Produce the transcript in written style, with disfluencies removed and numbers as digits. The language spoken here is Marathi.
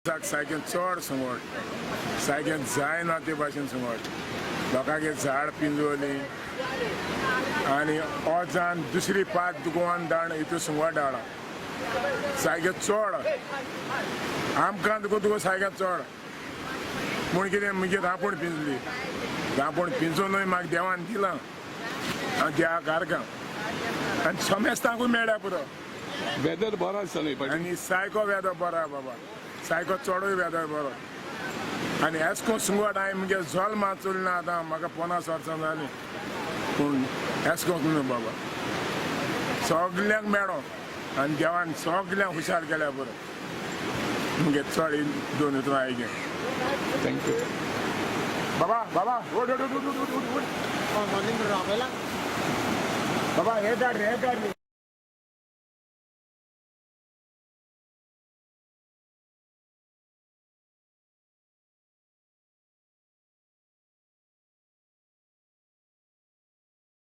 सायकेन चड सुंगट सायकेन जायना ते भाशेन सुंगट लोकांगे झाड पिंजोली आनी ओजान दुसरी पात गोवन दाण हितू सुंगट हाडा सायके चड आमकां तुका सायके चड म्हूण कितें मुगे धांपूण पिंजली धांपूण पिंजोनूय म्हाका देवान दिलां हांव देवा कारकां आनी सोमेस्तांकूय मेळ्ळ्या पुरो वेदर बरो आसता न्ही आनी सायको वेदो बरो आहा बाबा सायको चडूय वेदो बरो आनी हेच कोण सुंगट हांवें मुगे जल्मा चुलना आतां म्हाका 50 वर्सां जालीं पूण हेच कोण न्हू बाबा सगल्यांक मेळ्ळो आनी देवान सगल्यांक हुशार केल्या बरो मुगे चड दोन हितून हांवें घे थँक्यू बाबा बाबा ओड ओड ओड ओड ओड ओड बाबा हे काड रे